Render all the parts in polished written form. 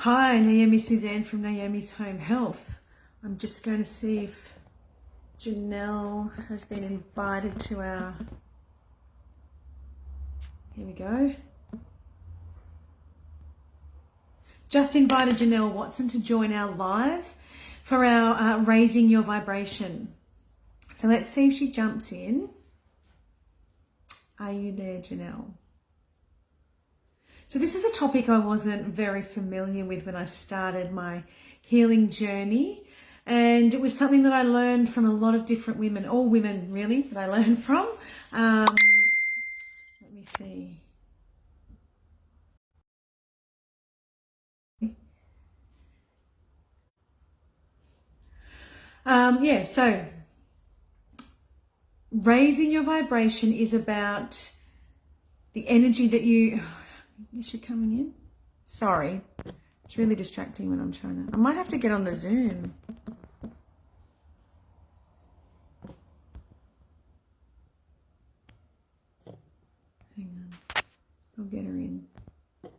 Hi, Naomi Suzanne from Naomi's Home Health. I'm just going to see if Janelle has been invited to our... Here we go. Just invited Janelle Watson to join our live for our Raising Your Vibration. So let's see if she jumps in. Are you there, Janelle? So this is a topic I wasn't very familiar with when I started my healing journey. And it was something that I learned from a lot of different women, all women really, that I learned from. Let me see. So raising your vibration is about the energy that you... Is she coming in? Sorry. It's really distracting when I'm trying to... I might have to get on the Zoom. Hang on. I'll get her in. I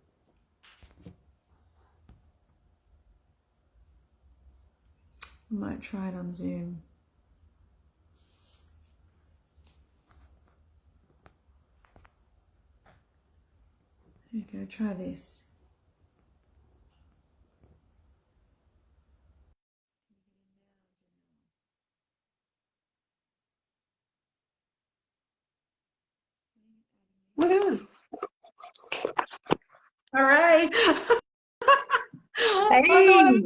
might try it on Zoom. There you go, try this. Woohoo! All right. Hey!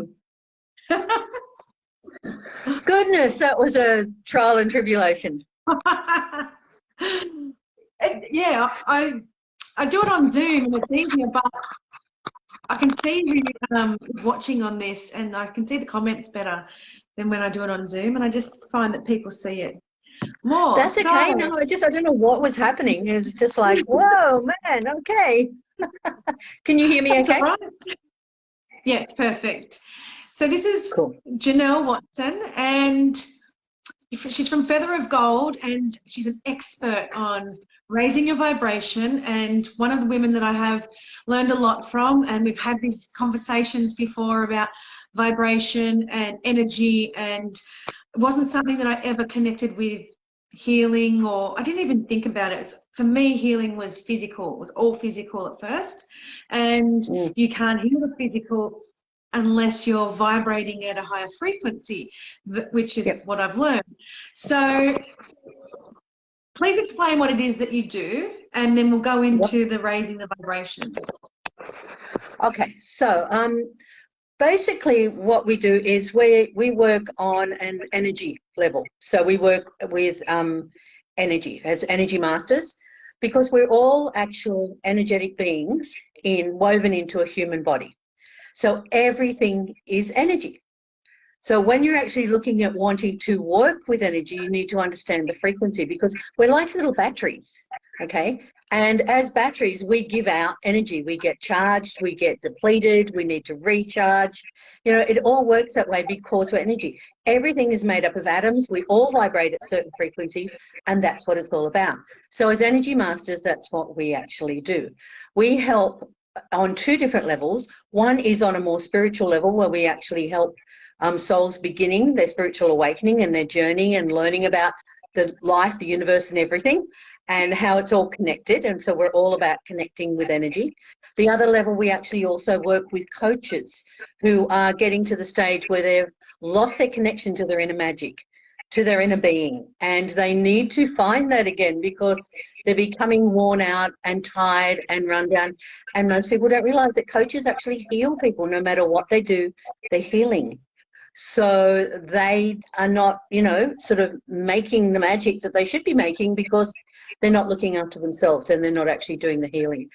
Goodness, that was a trial and tribulation. Yeah, I do it on Zoom and it's easier, but I can see who is watching on this and I can see the comments better than when I do it on Zoom, and I just find that people see it more. That's okay. No, I don't know what was happening. It was just like, whoa, man, okay. Can you hear me okay? Right. Yeah, it's perfect. So this is cool. Janelle Watson, and she's from Feather of Gold, and she's an expert on raising your vibration, and one of the women that I have learned a lot from, and we've had these conversations before about vibration and energy, and it wasn't something that I ever connected with healing, or I didn't even think about it. For me, healing was physical. It was all physical at first, and you can't heal the physical unless you're vibrating at a higher frequency, which is what I've learned. So please explain what it is that you do, and then we'll go into the raising the vibration. Okay, so basically what we do is we work on an energy level. So we work with energy as energy masters, because we're all actual energetic beings woven into a human body. So everything is energy. So when you're actually looking at wanting to work with energy, you need to understand the frequency, because we're like little batteries, okay? And as batteries, we give out energy. We get charged, we get depleted, we need to recharge. You know, it all works that way because we're energy. Everything is made up of atoms. We all vibrate at certain frequencies, and that's what it's all about. So as energy masters, that's what we actually do. We help on two different levels. One is on a more spiritual level, where we actually help souls beginning their spiritual awakening and their journey and learning about the life, the universe and everything, and how it's all connected. And so we're all about connecting with energy. The other level, we actually also work with coaches who are getting to the stage where they've lost their connection to their inner magic, to their inner being, and they need to find that again, because they're becoming worn out and tired and run down. And most people don't realize that coaches actually heal people. No matter what they do, they're healing. So they are not, you know, sort of making the magic that they should be making, because they're not looking after themselves and they're not actually doing the healing.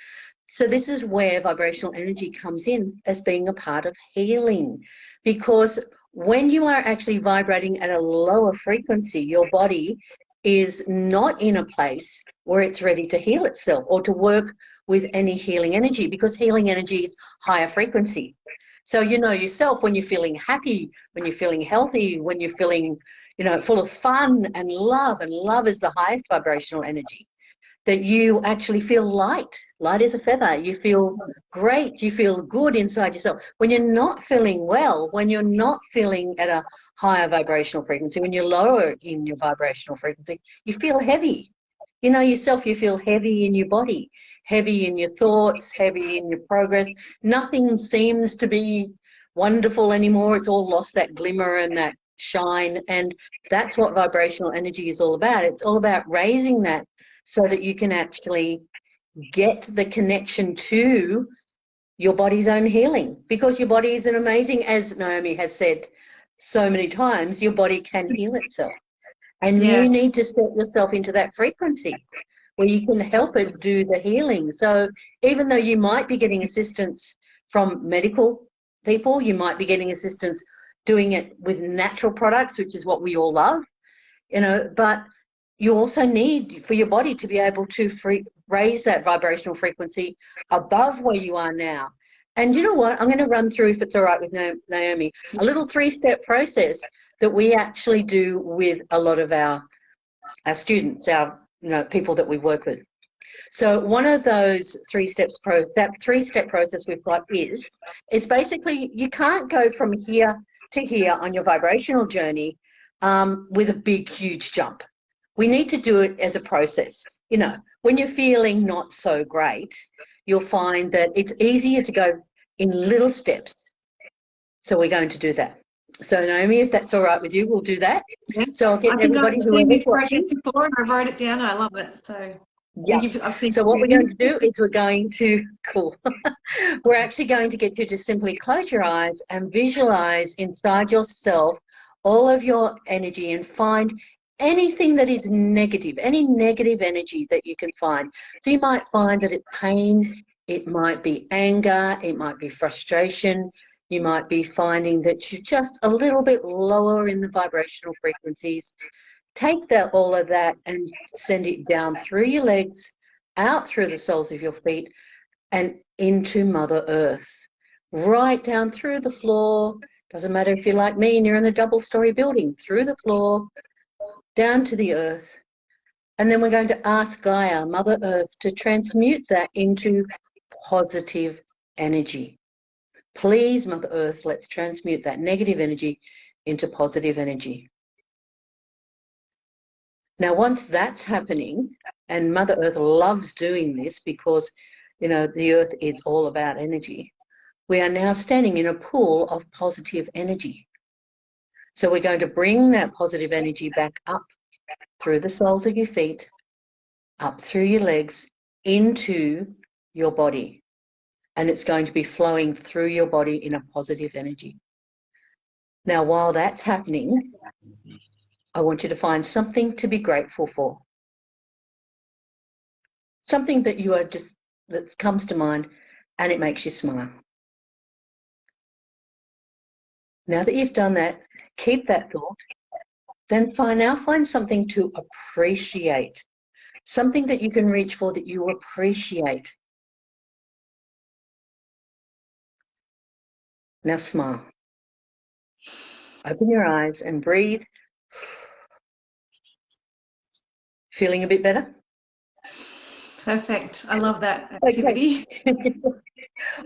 So this is where vibrational energy comes in as being a part of healing, because when you are actually vibrating at a lower frequency, your body is not in a place where it's ready to heal itself or to work with any healing energy, because healing energy is higher frequency. So you know yourself, when you're feeling happy, when you're feeling healthy, when you're feeling, you know, full of fun and love is the highest vibrational energy. that you actually feel light as a feather. You feel great. You feel good inside yourself. When you're not feeling well, when you're not feeling at a higher vibrational frequency, when you're lower in your vibrational frequency, you feel heavy. You know yourself, you feel heavy in your body, heavy in your thoughts, heavy in your progress. Nothing seems to be wonderful anymore. It's all lost that glimmer and that shine. And that's what vibrational energy is all about. It's all about raising that so that you can actually get the connection to your body's own healing, because your body is an amazing, as Naomi has said so many times, your body can heal itself. And you need to set yourself into that frequency where you can help it do the healing. So even though you might be getting assistance from medical people, you might be getting assistance doing it with natural products, which is what we all love, you know, but you also need for your body to be able to raise that vibrational frequency above where you are now. And you know what? I'm going to run through, if it's all right with Naomi, a little 3-step process that we actually do with a lot of our students, our people that we work with. So one of those 3 steps, that 3-step process we've got is basically you can't go from here to here on your vibrational journey with a big, huge jump. We need to do it as a process. You know, when you're feeling not so great, you'll find that it's easier to go in little steps. So we're going to do that. So Naomi, if that's all right with you, we'll do that. Yeah. So I'll get everybody whoever's watching. Before, and I wrote it down. I love it. So yeah. So what we're going to do is we're going to, we're actually going to get you to simply close your eyes and visualize inside yourself all of your energy and find anything that is negative, any negative energy that you can find. So you might find that it's pain, it might be anger, it might be frustration, you might be finding that you're just a little bit lower in the vibrational frequencies. Take that, all of that, and send it down through your legs, out through the soles of your feet, and into Mother Earth. Right down through the floor. Doesn't matter if you're like me and you're in a double-story building. Through the floor, down to the earth. And then we're going to ask Gaia, Mother Earth, to transmute that into positive energy. Please, Mother Earth, let's transmute that negative energy into positive energy. Now, once that's happening, and Mother Earth loves doing this because, you know, the earth is all about energy, we are now standing in a pool of positive energy. So we're going to bring that positive energy back up through the soles of your feet, up through your legs, into your body. And it's going to be flowing through your body in a positive energy. Now, while that's happening, I want you to find something to be grateful for. Something that you are just, that comes to mind and it makes you smile. Now that you've done that, keep that thought. Then find something to appreciate. Something that you can reach for that you appreciate. Now smile. Open your eyes and breathe. Feeling a bit better? Perfect. I love that activity. Okay.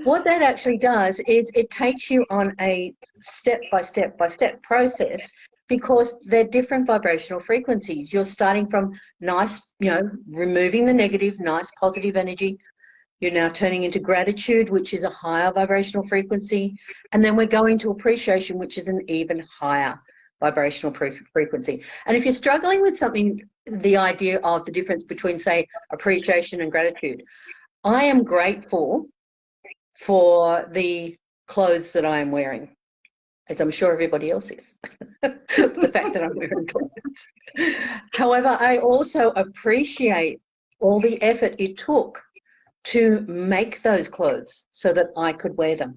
What that actually does is it takes you on a step-by-step process, because they're different vibrational frequencies. You're starting from nice, removing the negative, nice positive energy. You're now turning into gratitude, which is a higher vibrational frequency. And then we're going to appreciation, which is an even higher vibrational frequency. And if you're struggling with something, the idea of the difference between, say, appreciation and gratitude, I am grateful for the clothes that I am wearing, as I'm sure everybody else is. The fact that I'm wearing clothes. However, I also appreciate all the effort it took to make those clothes so that I could wear them.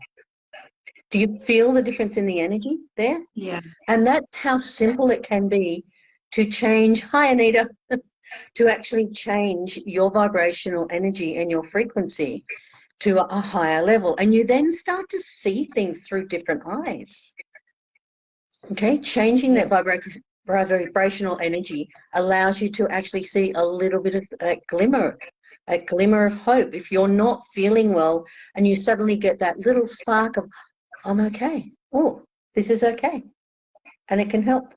Do you feel the difference in the energy there? Yeah. And that's how simple it can be to change, hi Anita, to actually change your vibrational energy and your frequency to a higher level. And you then start to see things through different eyes. Okay, changing that vibrational energy allows you to actually see a little bit of that glimmer of hope. If you're not feeling well and you suddenly get that little spark of, I'm okay. Oh, this is okay. And it can help.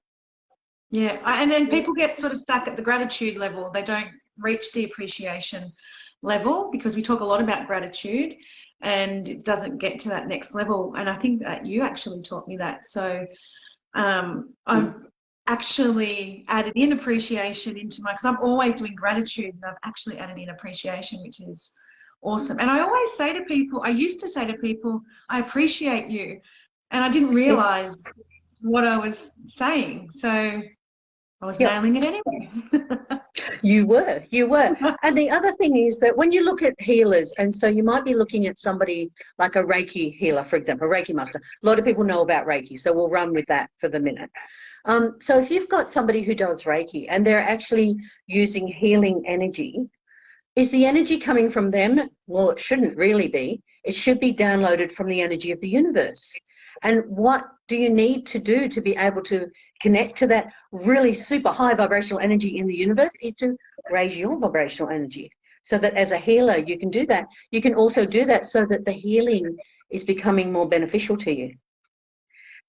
Yeah, and then people get sort of stuck at the gratitude level. They don't reach the appreciation level because we talk a lot about gratitude and it doesn't get to that next level. And I think that you actually taught me that. So I've actually added in appreciation into my, because I'm always doing gratitude, and I've actually added in appreciation, which is awesome. And I always say to people, I used to say to people, I appreciate you. And I didn't realize what I was saying. So I was nailing it anyway. You were. And the other thing is that when you look at healers, and so you might be looking at somebody like a Reiki healer, for example, a Reiki master. A lot of people know about Reiki, so we'll run with that for the minute. So if you've got somebody who does Reiki and they're actually using healing energy, is the energy coming from them? Well, it shouldn't really be. It should be downloaded from the energy of the universe. And what do you need to do to be able to connect to that really super high vibrational energy in the universe is to raise your vibrational energy. So that as a healer, you can do that. You can also do that so that the healing is becoming more beneficial to you.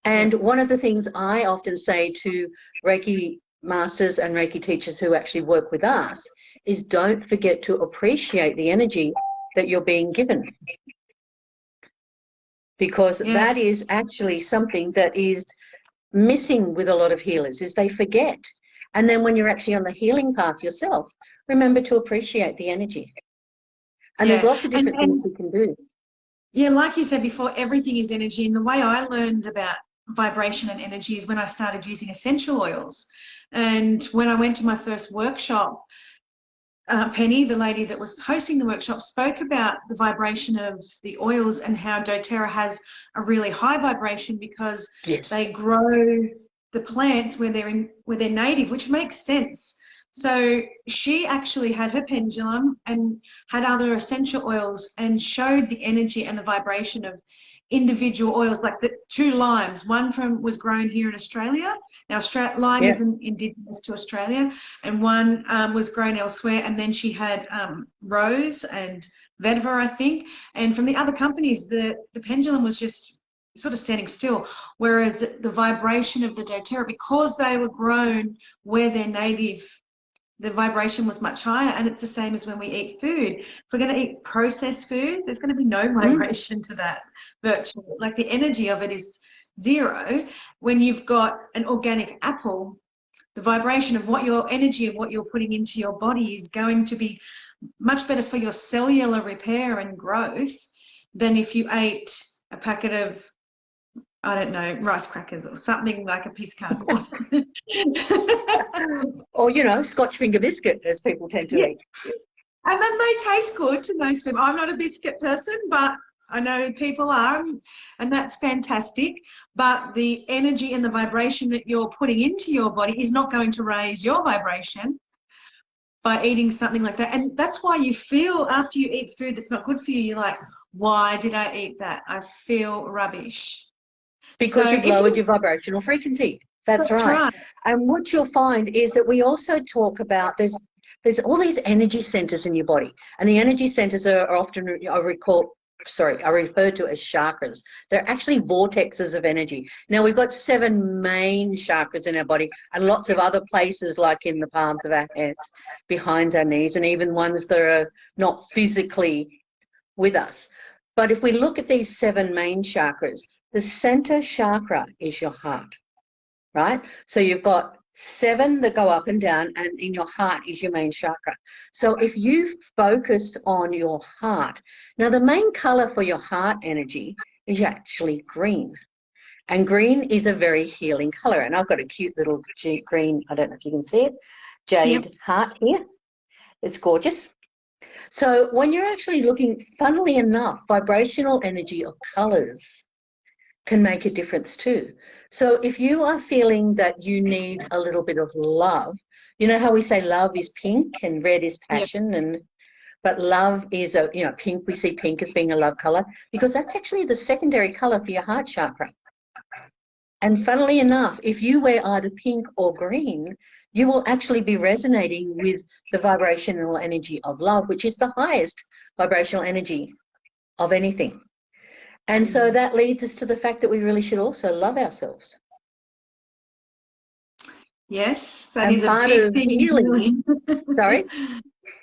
And one of the things I often say to Reiki masters and Reiki teachers who actually work with us is don't forget to appreciate the energy that you're being given. Because that is actually something that is missing with a lot of healers, is they forget. And then when you're actually on the healing path yourself, remember to appreciate the energy. And there's lots of different things you can do. Yeah, like you said before, everything is energy. And the way I learned about vibration and energy is when I started using essential oils. And when I went to my first workshop, Penny, the lady that was hosting the workshop, spoke about the vibration of the oils and how doTERRA has a really high vibration because they grow the plants where they're native, which makes sense. So she actually had her pendulum and had other essential oils and showed the energy and the vibration of individual oils, like the 2 limes. One was grown here in Australia. Now, lime isn't indigenous to Australia, and one was grown elsewhere. And then she had rose and vetiver, I think. And from the other companies, the pendulum was just sort of standing still, whereas the vibration of the doTERRA, because they were grown where they're native, the vibration was much higher. And it's the same as when we eat food. If we're going to eat processed food, there's going to be no vibration to that virtually. Like the energy of it is zero. When you've got an organic apple, the vibration of what your energy of what you're putting into your body is going to be much better for your cellular repair and growth than if you ate a packet of, I don't know, rice crackers or something like a piece of cardboard. Or, you know, Scotch finger biscuit, as people tend to eat. And then they taste good to most people. I'm not a biscuit person, but I know people are, and that's fantastic. But the energy and the vibration that you're putting into your body is not going to raise your vibration by eating something like that. And that's why you feel, after you eat food that's not good for you, you're like, why did I eat that? I feel rubbish. Because you've lowered your vibrational frequency. That's right. And what you'll find is that we also talk about there's all these energy centers in your body, and the energy centers are often are referred to as chakras. They're actually vortexes of energy. Now, we've got 7 main chakras in our body and lots of other places, like in the palms of our hands, behind our knees, and even ones that are not physically with us. But if we look at these 7 main chakras, the center chakra is your heart, right? So you've got 7 that go up and down, and in your heart is your main chakra. So if you focus on your heart, now the main color for your heart energy is actually green. And green is a very healing color. And I've got a cute little green, I don't know if you can see it, jade heart here. It's gorgeous. So when you're actually looking, funnily enough, vibrational energy of colors can make a difference too. So if you are feeling that you need a little bit of love, you know how we say love is pink and red is passion, but love is pink. We see pink as being a love color because that's actually the secondary color for your heart chakra. And funnily enough, if you wear either pink or green, you will actually be resonating with the vibrational energy of love, which is the highest vibrational energy of anything. And so that leads us to the fact that we really should also love ourselves. Yes, that and is a part big of thing in healing. Sorry?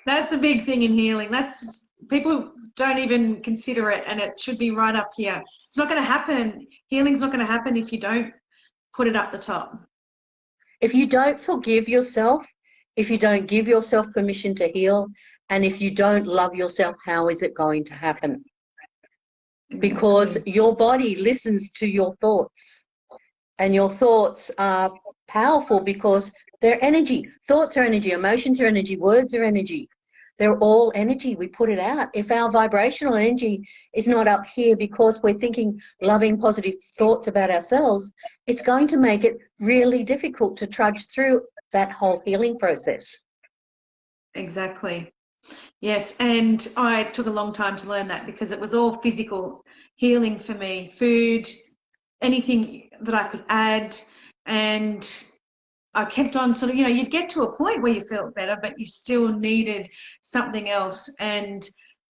That's a big thing in healing. That's, people don't even consider it, and it should be right up here. It's not going to happen. Healing's not going to happen if you don't put it up the top. If you don't forgive yourself, if you don't give yourself permission to heal, and if you don't love yourself, how is it going to happen? Because your body listens to your thoughts, and your thoughts are powerful because they're energy. Thoughts are energy, emotions are energy, words are energy. They're all energy. We put it out. If our vibrational energy is not up here because we're thinking loving, positive thoughts about ourselves, it's going to make it really difficult to trudge through that whole healing process. Exactly. Yes, and I took a long time to learn that because it was all physical healing for me, food, anything that I could add, and I kept on sort of, you'd get to a point where you felt better, but you still needed something else. And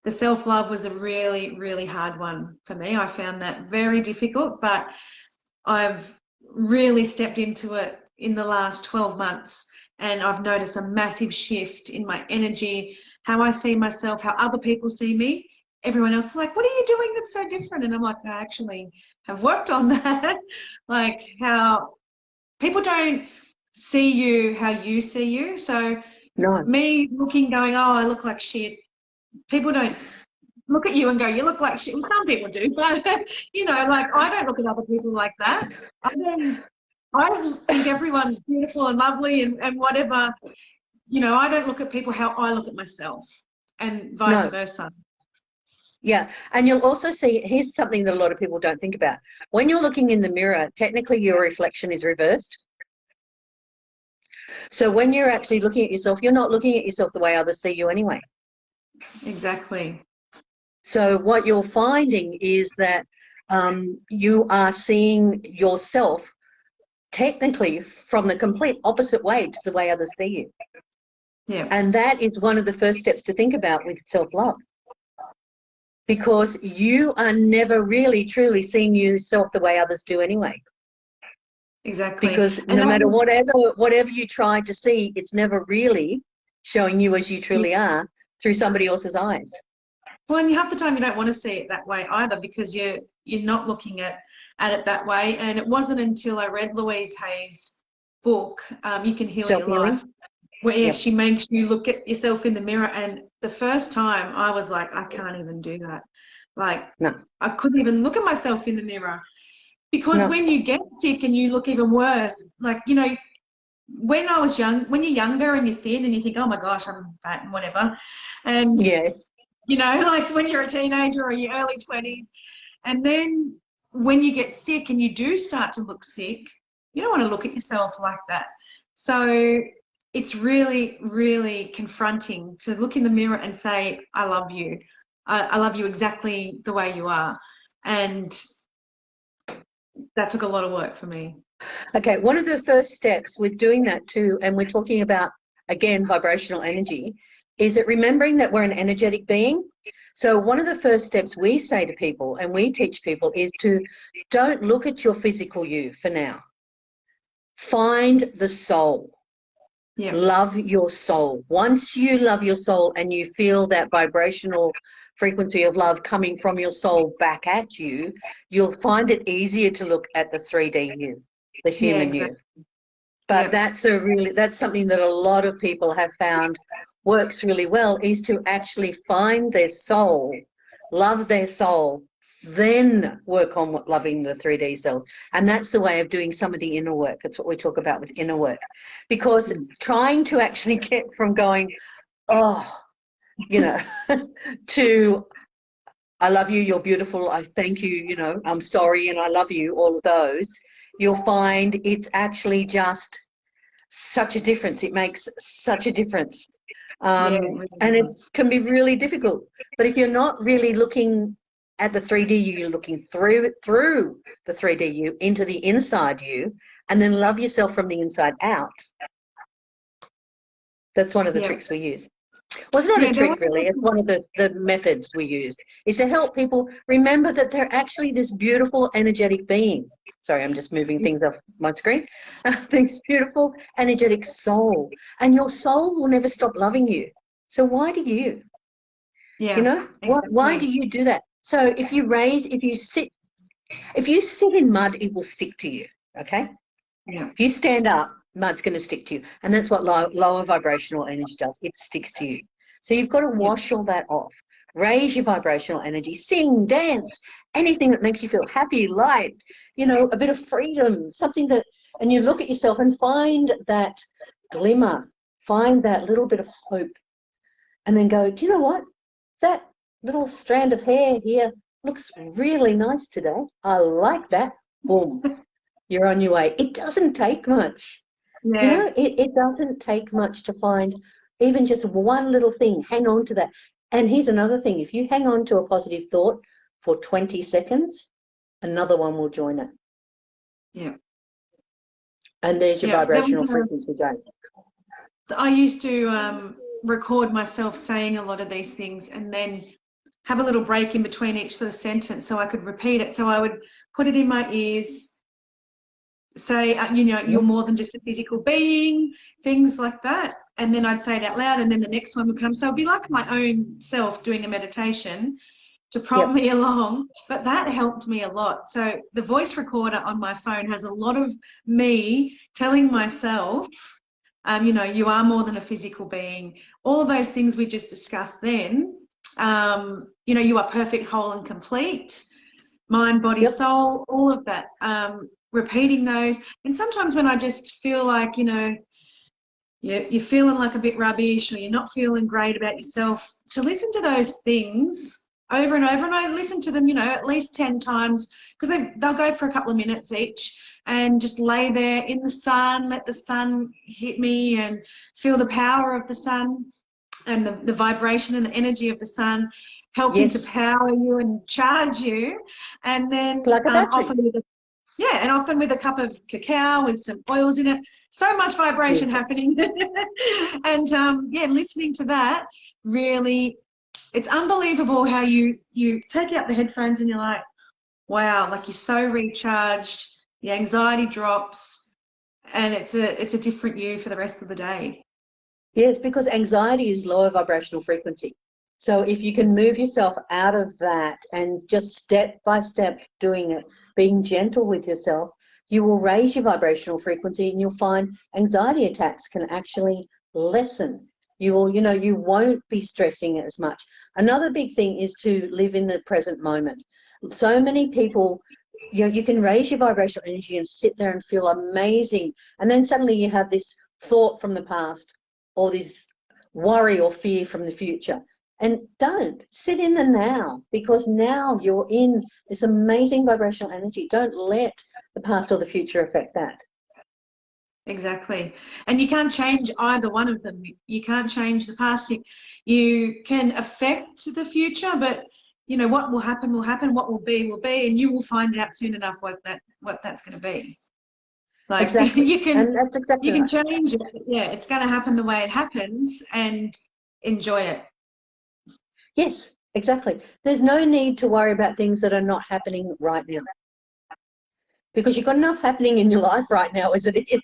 the self-love was a really, really hard one for me. I found that very difficult, but I've really stepped into it in the last 12 months, and I've noticed a massive shift in my energy, how I see myself, how other people see me. Everyone else is like, what are you doing that's so different? And I'm like, I actually have worked on that. Like, how people don't see you how you see you. So No. me looking, going, oh, I look like shit. People don't look at you and go, you look like shit. Well, some people do, but like, I don't look at other people like that. I think everyone's beautiful and lovely and whatever. I don't look at people how I look at myself, and vice versa. Yeah, and you'll also see, here's something that a lot of people don't think about. When you're looking in the mirror, technically your reflection is reversed. So when you're actually looking at yourself, you're not looking at yourself the way others see you anyway. Exactly. So what you're finding is that you are seeing yourself technically from the complete opposite way to the way others see you. Yeah. And that is one of the first steps to think about with self-love. Because you are never really truly seeing yourself the way others do anyway. Exactly. Because no matter whatever you try to see, it's never really showing you as you truly are through somebody else's eyes. Well, and half the time you don't want to see it that way either, because you're not looking at it that way. And it wasn't until I read Louise Hay's book, You Can Heal Your Life, where she makes you look at yourself in the mirror. And the first time I was like, I can't even do that. Like, I couldn't even look at myself in the mirror, because when you get sick and you look even worse, like, when I was young, when you're younger and you're thin and you think, oh my gosh, I'm fat and whatever. And, like when you're a teenager or your early 20s, and then when you get sick and you do start to look sick, you don't want to look at yourself like that. So it's really, really confronting to look in the mirror and say, I love you. I love you exactly the way you are. And that took a lot of work for me. Okay, one of the first steps with doing that too, and we're talking about, again, vibrational energy, is that remembering that we're an energetic being. So one of the first steps we say to people and we teach people is to don't look at your physical you for now. Find the soul. Yeah. Love your soul. Once you love your soul and you feel that vibrational frequency of love coming from your soul back at you, you'll find it easier to look at the 3D you, the human you. But that's something that a lot of people have found works really well, is to actually find their soul, love their soul, then work on loving the 3D self. And that's the way of doing some of the inner work. That's what we talk about with inner work. Because trying to actually get from going, to I love you, you're beautiful, I thank you, I'm sorry and I love you, all of those, you'll find it's actually just such a difference. It makes such a difference. And it can be really difficult. But if you're not really looking at the 3D you, you're looking through the 3D you into the inside you, and then love yourself from the inside out. That's one of the tricks we use. Well, it's not a trick really, it's one of the methods we use, is to help people remember that they're actually this beautiful energetic being. Sorry, I'm just moving things off my screen. This beautiful energetic soul, and your soul will never stop loving you. So why do you? Yeah, you know, exactly. why do you do that? So if you sit in mud, it will stick to you, okay? Yeah. If you stand up, mud's going to stick to you, and that's what lower vibrational energy does. It sticks to you. So you've got to wash all that off. Raise your vibrational energy. Sing, dance, anything that makes you feel happy, light, you know, a bit of freedom, something that, and you look at yourself and find that glimmer, find that little bit of hope, and then go, do you know what? That little strand of hair here looks really nice today. I like that. Boom. You're on your way. It doesn't take much. Yeah. You know, it doesn't take much to find even just one little thing. Hang on to that. And here's another thing. If you hang on to a positive thought for 20 seconds, another one will join it. Yeah. And there's your vibrational frequency going. I used to record myself saying a lot of these things and then have a little break in between each sort of sentence so I could repeat it. So I would put it in my ears, say, you know, you're more than just a physical being, things like that. And then I'd say it out loud, and then the next one would come. So it'd be like my own self doing a meditation to prompt me along. But that helped me a lot. So the voice recorder on my phone has a lot of me telling myself, you know, you are more than a physical being. All of those things we just discussed then, you know, you are perfect, whole and complete. Mind, body, soul, all of that. Repeating those. And sometimes when I just feel like, you know, you're feeling like a bit rubbish or you're not feeling great about yourself, to listen to those things over and over. And I listen to them, you know, at least 10 times, because they'll go for a couple of minutes each, and just lay there in the sun, let the sun hit me and feel the power of the sun and the vibration and the energy of the sun helping to power you and charge you. And then often with a cup of cacao with some oils in it. So much vibration happening. And listening to that, really, it's unbelievable how you take out the headphones and you're like, wow, like you're so recharged, the anxiety drops, and it's a different you for the rest of the day. Yes, because anxiety is lower vibrational frequency. So if you can move yourself out of that and just step by step doing it, being gentle with yourself, you will raise your vibrational frequency, and you'll find anxiety attacks can actually lessen. You will, you know, you won't be stressing as much. Another big thing is to live in the present moment. So many people, you know, you can raise your vibrational energy and sit there and feel amazing, and then suddenly you have this thought from the past or this worry or fear from the future. And don't sit in the now, because now you're in this amazing vibrational energy. Don't let the past or the future affect that. Exactly. And you can't change either one of them. You can't change the past. You can affect the future, but you know what will happen will happen. What will be, and you will find out soon enough what that's going to be. Like exactly. you can, and that's exactly you can change it. Yeah, it's going to happen the way it happens, and enjoy it. Yes, exactly. There's no need to worry about things that are not happening right now, because you've got enough happening in your life right now as it is.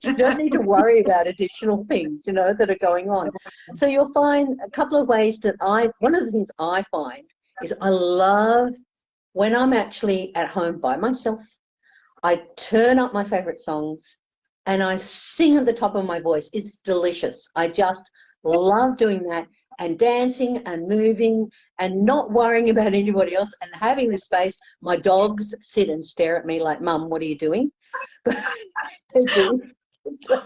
You don't need to worry about additional things, you know, that are going on. So you'll find a couple of ways that one of the things I find is I love when I'm actually at home by myself, I turn up my favorite songs and I sing at the top of my voice. It's delicious. I just love doing that, and dancing and moving and not worrying about anybody else and having this space. My dogs sit and stare at me like, Mum, what are you doing? They do.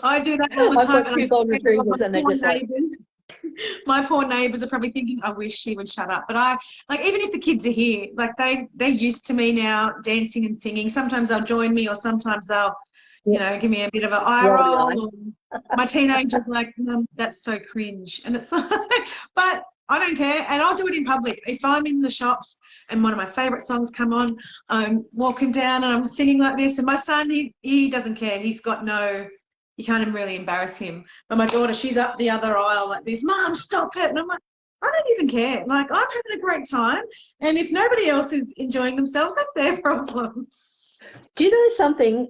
I do that all the time. I've got 2 golden retrievers and they're just like... My poor neighbours are probably thinking, I wish she would shut up. But even if the kids are here, like they're used to me now dancing and singing. Sometimes they'll join me, or sometimes they'll, you know, give me a bit of an eye roll. My teenager's like, Mum, that's so cringe. And it's like, but I don't care, and I'll do it in public. If I'm in the shops and one of my favourite songs come on, I'm walking down and I'm singing like this, and my son, he doesn't care. He's got no, you can't even really embarrass him. But my daughter, she's up the other aisle like this, Mum, stop it. And I'm like, I don't even care. Like, I'm having a great time, and if nobody else is enjoying themselves, that's their problem. Do you know something?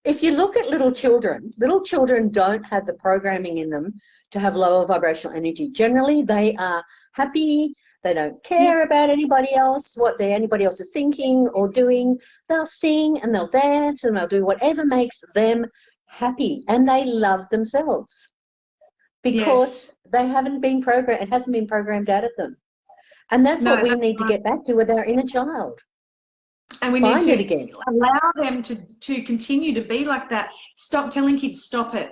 If you look at little children don't have the programming in them to have lower vibrational energy. Generally, they are happy. They don't care about anybody else, what anybody else is thinking or doing. They'll sing and they'll dance and they'll do whatever makes them happy, and they love themselves because they haven't been programmed. It hasn't been programmed out of them, and that's what we need to get back to with our inner child. And we need to allow them to continue to be like that. Stop telling kids, stop it.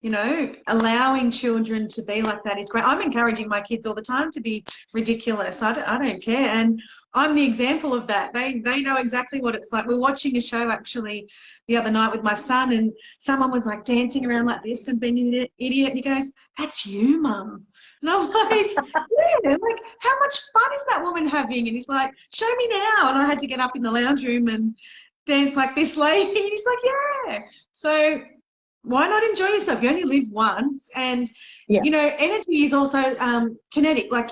You know, allowing children to be like that is great. I'm encouraging my kids all the time to be ridiculous. I don't care. And I'm the example of that. They know exactly what it's like. We're watching a show actually the other night with my son, and someone was like dancing around like this and being an idiot. And he goes, "That's you, Mum." And I'm like, yeah, like, how much fun is that woman having? And he's like, "Show me now." And I had to get up in the lounge room and dance like this lady. And he's like, yeah. So why not enjoy yourself? You only live once. And, you know, energy is also kinetic. Like,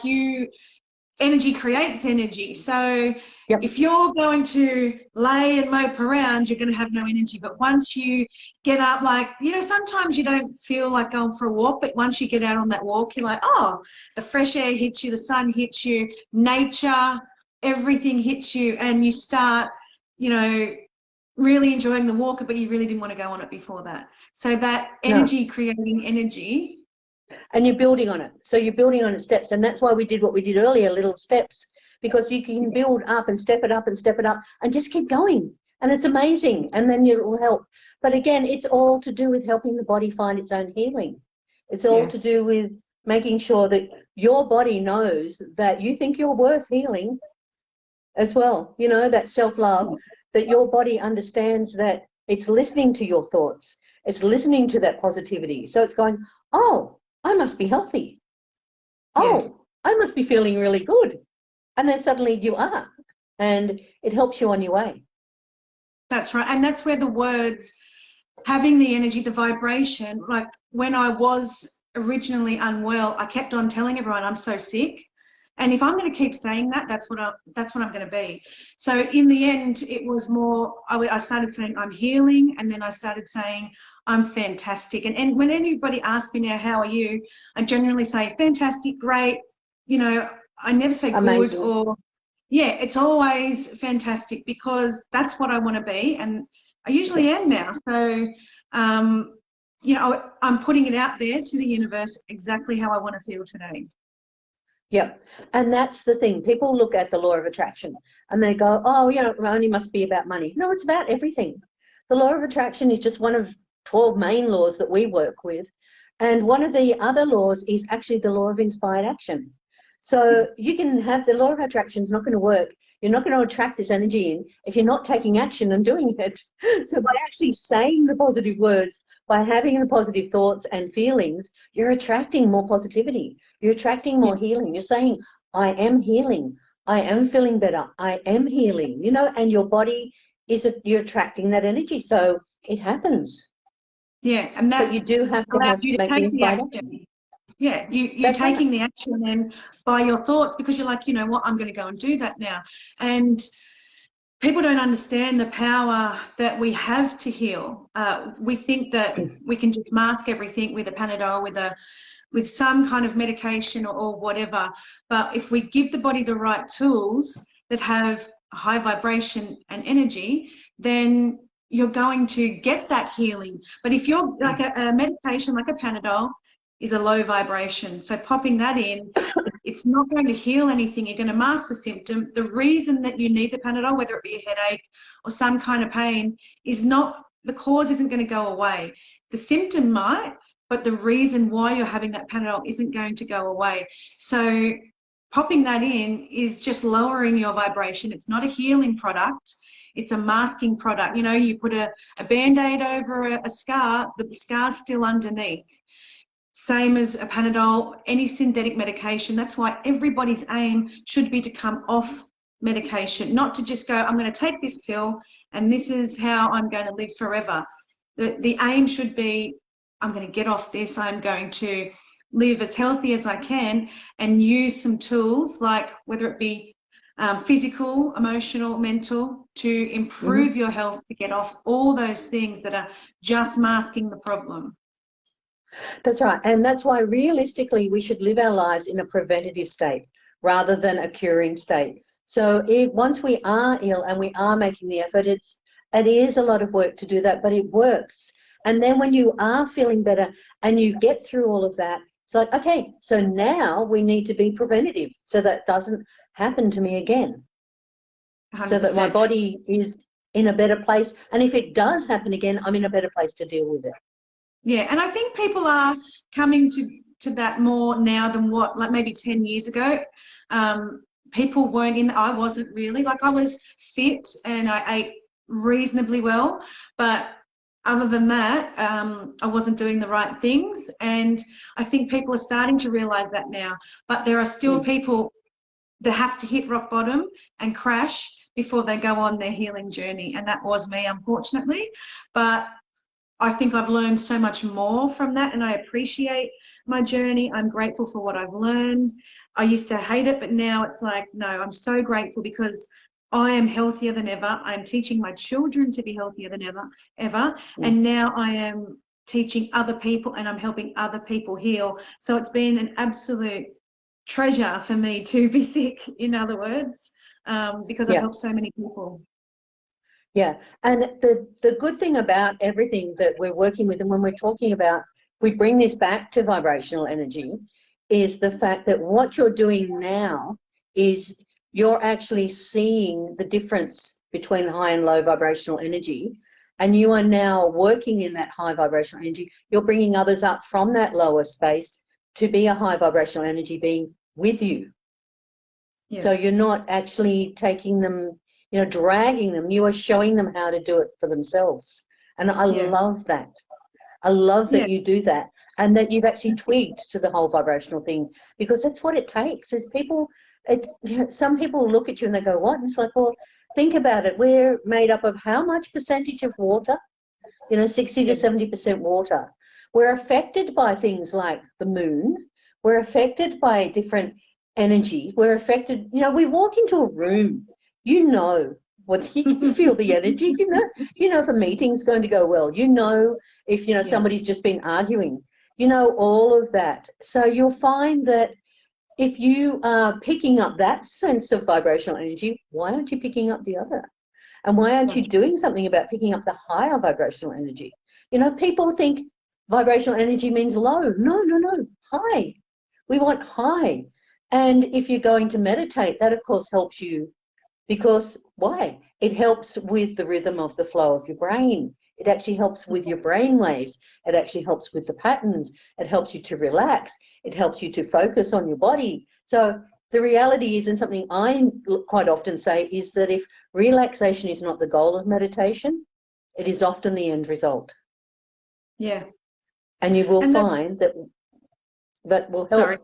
energy creates energy. So if you're going to lay and mope around, you're going to have no energy. But once you get up, like, you know, sometimes you don't feel like going for a walk, but once you get out on that walk, you're like, oh, the fresh air hits you, the sun hits you, nature, everything hits you, and you start, you know, really enjoying the walk, but you really didn't want to go on it before that. So that energy creating energy. And you're building on it. So you're building on it steps. And that's why we did what we did earlier, little steps, because you can build up and step it up and step it up and just keep going. And it's amazing. And then it will help. But again, it's all to do with helping the body find its own healing. It's all to do with making sure that your body knows that you think you're worth healing as well. You know, that self-love, that your body understands that it's listening to your thoughts. It's listening to that positivity. So it's going, oh, I must be healthy. Oh, I must be feeling really good. And then suddenly you are. And it helps you on your way. That's right. And that's where the words, having the energy, the vibration, like when I was originally unwell, I kept on telling everyone I'm so sick. And if I'm going to keep saying that, that's what I'm going to be. So in the end, it was more, I started saying I'm healing, and then I started saying I'm fantastic. And when anybody asks me now, how are you? I generally say fantastic, great. You know, I never say amazing. Good or, it's always fantastic, because that's what I want to be. And I usually am now. So, you know, I'm putting it out there to the universe exactly how I want to feel today. Yep. And that's the thing. People look at the law of attraction and they go, oh, you know, it only must be about money. No, it's about everything. The law of attraction is just one of 12 main laws that we work with. And one of the other laws is actually the law of inspired action. So you can have the law of attraction is not going to work. You're not going to attract this energy in if you're not taking action and doing it. So by actually saying the positive words, by having the positive thoughts and feelings, you're attracting more positivity. You're attracting more healing. You're saying, I am healing. I am feeling better. I am healing, you know, and your body you're attracting that energy. So it happens. Yeah. And that, but you do have to make the inspired action. Yeah, you're taking the action then by your thoughts, because you're like, you know what, I'm going to go and do that now. And people don't understand the power that we have to heal. We think that we can just mask everything with a Panadol, with some kind of medication or whatever. But if we give the body the right tools that have high vibration and energy, then you're going to get that healing. But if you're like a medication, like a Panadol, is a low vibration. So popping that in, it's not going to heal anything. You're going to mask the symptom. The reason that you need the Panadol, whether it be a headache or some kind of pain, is not, the cause isn't going to go away. The symptom might, but the reason why you're having that Panadol isn't going to go away. So popping that in is just lowering your vibration. It's not a healing product. It's a masking product. You know, you put a Band-Aid over a scar, the scar's still underneath. same as a Panadol, any synthetic medication. That's why everybody's aim should be to come off medication, not to just go, I'm going to take this pill and this is how I'm going to live forever. The aim should be, I'm going to get off this, I'm going to live as healthy as I can and use some tools, like whether it be physical, emotional, mental, to improve your health, to get off all those things that are just masking the problem. That's right. And that's why realistically we should live our lives in a preventative state rather than a curing state. So once we are ill and we are making the effort, it is a lot of work to do that, but it works. And then when you are feeling better and you get through all of that, it's like, okay, so now we need to be preventative so that doesn't happen to me again. 100%. So that my body is in a better place. And if it does happen again, I'm in a better place to deal with it. Yeah, and I think people are coming to that more now than what, like maybe 10 years ago. People weren't I wasn't really, like I was fit and I ate reasonably well, but other than that, I wasn't doing the right things. And I think people are starting to realize that now, but there are still people that have to hit rock bottom and crash before they go on their healing journey. And that was me, unfortunately. But I think I've learned so much more from that, and I appreciate my journey. I'm grateful for what I've learned. I used to hate it, but now it's like, no, I'm so grateful because I am healthier than ever. I'm teaching my children to be healthier than ever. And now I am teaching other people and I'm helping other people heal. So it's been an absolute treasure for me to be sick, in other words, because I've helped so many people. Yeah, and the good thing about everything that we're working with, and when we're talking about, we bring this back to vibrational energy, is the fact that what you're doing now is you're actually seeing the difference between high and low vibrational energy, and you are now working in that high vibrational energy. You're bringing others up from that lower space to be a high vibrational energy being with you. Yeah. So you're not actually taking them, you know, dragging them. You are showing them how to do it for themselves. And I love that. I love that you do that, and that you've actually tweaked to the whole vibrational thing, because that's what it takes. Is people, some people look at you and they go, what? And it's like, well, think about it. We're made up of how much percentage of water? You know, 60 to 70% water. We're affected by things like the moon. We're affected by different energy. We're affected, you know, we walk into a room, you know what, you feel the energy, you know if a meeting's going to go well, you know if, you know, somebody's just been arguing, you know, all of that. So you'll find that if you are picking up that sense of vibrational energy, why aren't you picking up the other? And why aren't you doing something about picking up the higher vibrational energy? You know, people think vibrational energy means low. No, no, no, high. We want high. And if you're going to meditate, that of course helps you, because why? It helps with the rhythm of the flow of your brain. It actually helps with your brain waves. It actually helps with the patterns. It helps you to relax. It helps you to focus on your body. So the reality is, and something I quite often say, is that if relaxation is not the goal of meditation, it is often the end result. Yeah. And you will find that that will help. Sorry.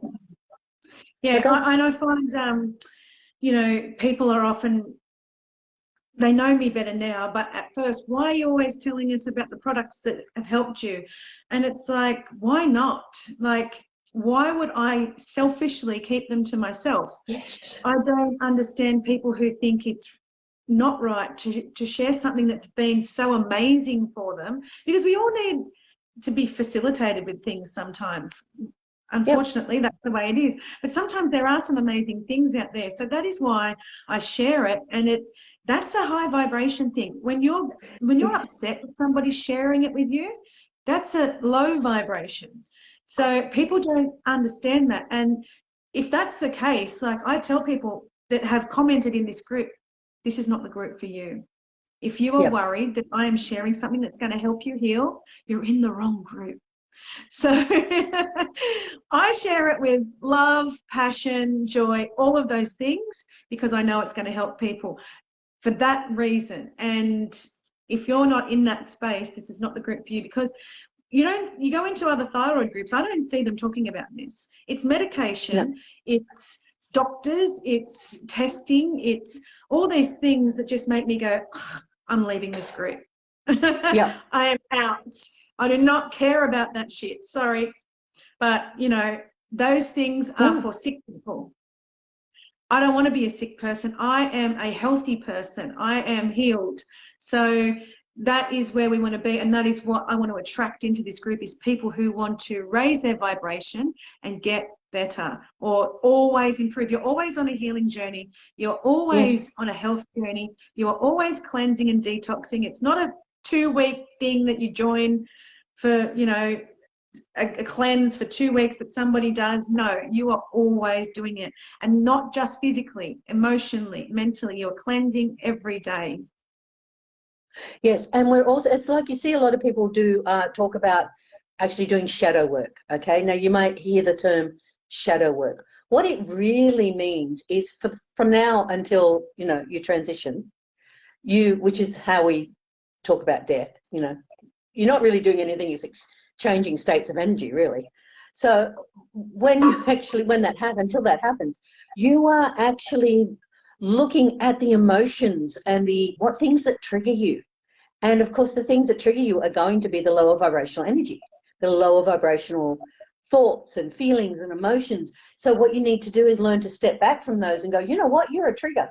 Yeah, okay. I find, you know, people are often, they know me better now, but at first, why are you always telling us about the products that have helped you? And it's like, why not? Like, why would I selfishly keep them to myself? Yes. I don't understand people who think it's not right to share something that's been so amazing for them, because we all need to be facilitated with things sometimes. Unfortunately, that's the way it is. But sometimes there are some amazing things out there. So that is why I share it. And that's a high vibration thing. When you're upset with somebody sharing it with you, that's a low vibration. So people don't understand that. And if that's the case, like I tell people that have commented in this group, this is not the group for you. If you are worried that I am sharing something that's going to help you heal, you're in the wrong group. So I share it with love, passion, joy, all of those things, because I know it's going to help people for that reason. And if you're not in that space, this is not the group for you, because you go into other thyroid groups, I don't see them talking about this. It's medication, it's doctors, it's testing, it's all these things that just make me go, I'm leaving this group. Yeah. I am out. I do not care about that shit. Sorry. But, you know, those things are for sick people. I don't want to be a sick person. I am a healthy person. I am healed. So that is where we want to be, and that is what I want to attract into this group, is people who want to raise their vibration and get better, or always improve. You're always on a healing journey. You're always on a health journey. You are always cleansing and detoxing. It's not a 2-week thing that you join for, you know, a cleanse for 2 weeks that somebody does. No, you are always doing it, and not just physically, emotionally, mentally. You're cleansing every day. Yes, and we're also, it's like you see a lot of people do talk about actually doing shadow work. Okay, now you might hear the term shadow work. What it really means is from now until, you know, you transition, which is how we talk about death, you know, you're not really doing anything, it's changing states of energy, really. So when that happens, until that happens, you are actually looking at the emotions and what things that trigger you. And of course, the things that trigger you are going to be the lower vibrational energy, the lower vibrational thoughts and feelings and emotions. So what you need to do is learn to step back from those and go, you know what, you're a trigger.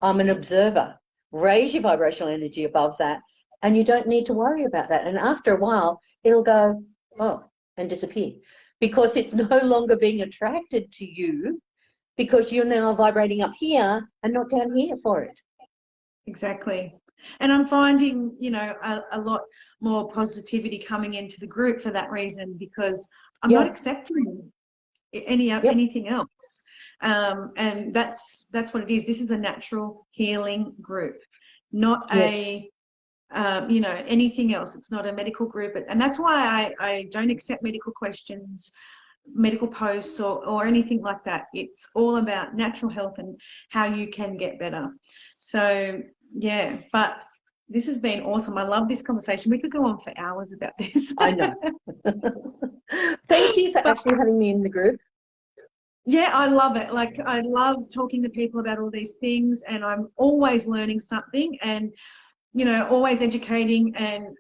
I'm an observer. Raise your vibrational energy above that, and you don't need to worry about that. And after a while, it'll go, and disappear, because it's no longer being attracted to you, because you're now vibrating up here and not down here for it. Exactly. And I'm finding, you know, a lot more positivity coming into the group for that reason, because I'm not accepting anything else. And that's what it is. This is a natural healing group, not a you know, anything else. It's not a medical group, and that's why I don't accept medical questions, medical posts, or anything like that. It's all about natural health and how you can get better. So yeah, but this has been awesome. I love this conversation. We could go on for hours about this. I know. Thank you for actually having me in the group. Yeah, I love it. Like, I love talking to people about all these things, and I'm always learning something, and, you know, always educating and,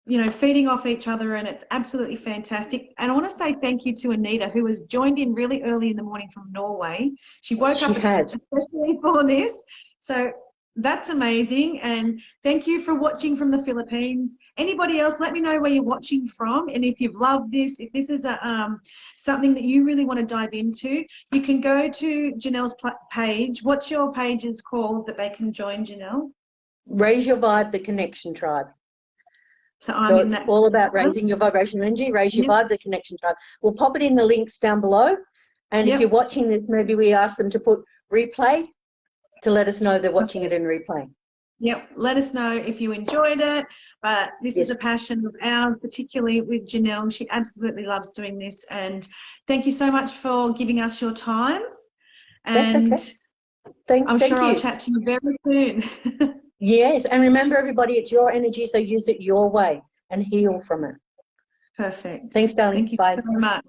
you know, feeding off each other, and it's absolutely fantastic. And I want to say thank you to Anita, who has joined in really early in the morning from Norway. She woke up especially for this. So that's amazing. And thank you for watching from the Philippines. Anybody else, let me know where you're watching from. And if you've loved this, if this is something that you really want to dive into, you can go to Janelle's page. What's your page's called that they can join, Janelle? Raise Your Vibe, the Connection Tribe. So it's all about raising your vibrational energy, raise your vibe, the Connection Tribe. We'll pop it in the links down below. And if you're watching this, maybe we ask them to put replay to let us know they're watching it in replay. Yep, let us know if you enjoyed it. But this is a passion of ours, particularly with Janelle. She absolutely loves doing this. And thank you so much for giving us your time. And that's okay. I'm sure I'll chat to you very soon. Yes, and remember, everybody, it's your energy, so use it your way and heal from it. Perfect. Thanks, darling. Thank you Bye. so much.